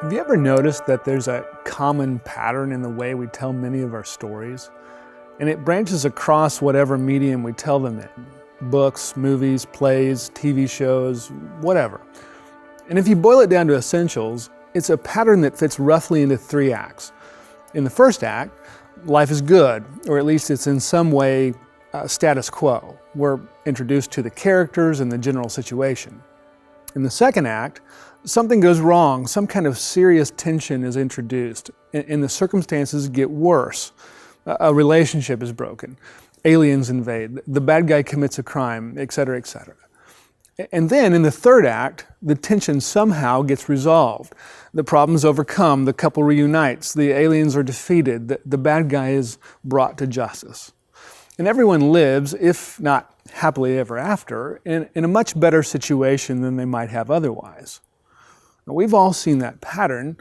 Have you ever noticed that there's a common pattern in the way we tell many of our stories? And it branches across whatever medium we tell them in. Books, movies, plays, TV shows, whatever. And if you boil it down to essentials, it's a pattern that fits roughly into 3 acts. In the first act, life is good, or at least it's in some way status quo. We're introduced to the characters and the general situation. In the second act, something goes wrong, some kind of serious tension is introduced, and the circumstances get worse. A relationship is broken, aliens invade, the bad guy commits a crime, etc., etc. And then in the third act, the tension somehow gets resolved. The problem's overcome, the couple reunites, the aliens are defeated, the bad guy is brought to justice. And everyone lives, if not happily ever after, in a much better situation than they might have otherwise. Now, we've all seen that pattern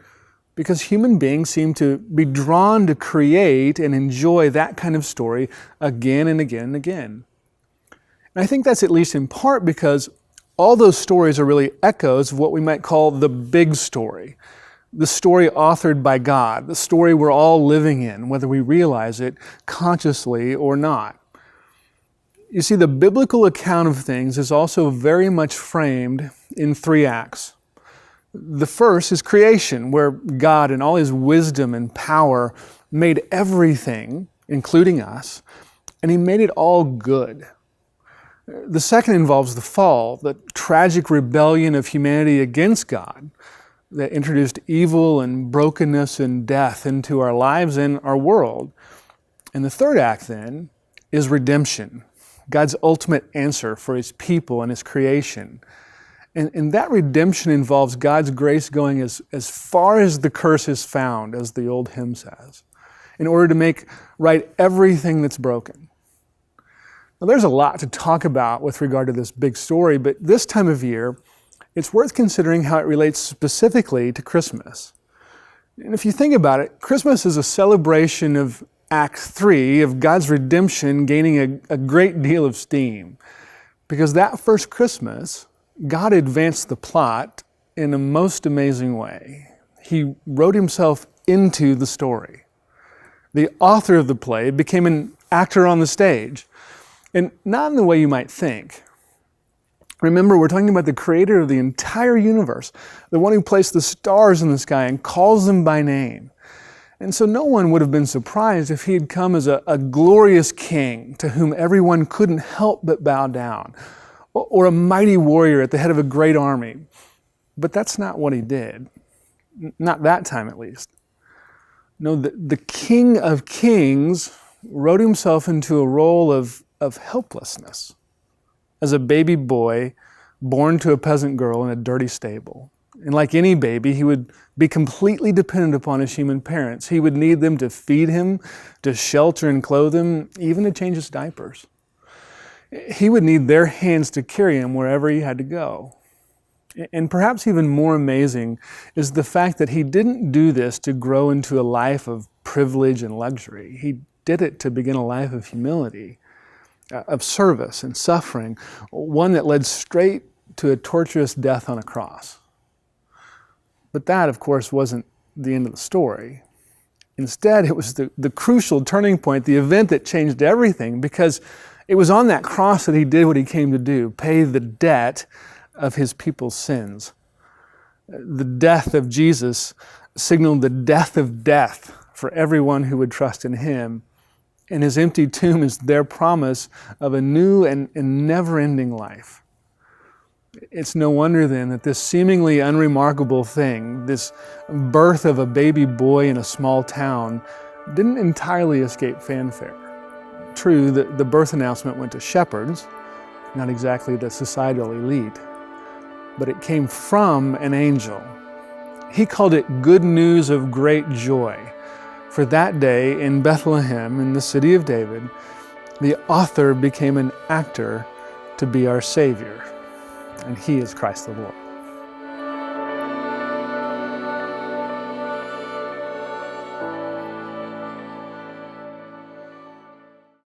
because human beings seem to be drawn to create and enjoy that kind of story again and again and again. And I think that's at least in part because all those stories are really echoes of what we might call the big story. The story authored by God, the story we're all living in, whether we realize it consciously or not. You see, the biblical account of things is also very much framed in 3 acts. The first is creation, where God in all His wisdom and power made everything, including us, and He made it all good. The second involves the fall, the tragic rebellion of humanity against God that introduced evil and brokenness and death into our lives and our world. And the third act then is redemption, God's ultimate answer for His people and His creation. And that redemption involves God's grace going as far as the curse is found, as the old hymn says, in order to make right everything that's broken. Now, there's a lot to talk about with regard to this big story, but this time of year, it's worth considering how it relates specifically to Christmas. And if you think about it, Christmas is a celebration of Act 3 of God's redemption gaining a great deal of steam. Because that first Christmas, God advanced the plot in a most amazing way. He wrote Himself into the story. The author of the play became an actor on the stage, and not in the way you might think. Remember, we're talking about the creator of the entire universe, the one who placed the stars in the sky and calls them by name. And so no one would have been surprised if He had come as a glorious king to whom everyone couldn't help but bow down, or a mighty warrior at the head of a great army. But that's not what He did. Not that time, at least. No, the King of Kings wrote Himself into a role of helplessness as a baby boy born to a peasant girl in a dirty stable. And like any baby, He would be completely dependent upon His human parents. He would need them to feed Him, to shelter and clothe Him, even to change His diapers. He would need their hands to carry Him wherever He had to go. And perhaps even more amazing is the fact that He didn't do this to grow into a life of privilege and luxury. He did it to begin a life of humility, of service and suffering, one that led straight to a torturous death on a cross. But that, of course, wasn't the end of the story. Instead, it was the crucial turning point, the event that changed everything, because it was on that cross that He did what He came to do, pay the debt of His people's sins. The death of Jesus signaled the death of death for everyone who would trust in Him. And His empty tomb is their promise of a new and never-ending life. It's no wonder then that this seemingly unremarkable thing, this birth of a baby boy in a small town, didn't entirely escape fanfare. True, the birth announcement went to shepherds, not exactly the societal elite, but it came from an angel. He called it good news of great joy. For that day in Bethlehem, in the city of David, the author became an actor to be our Savior, and He is Christ the Lord.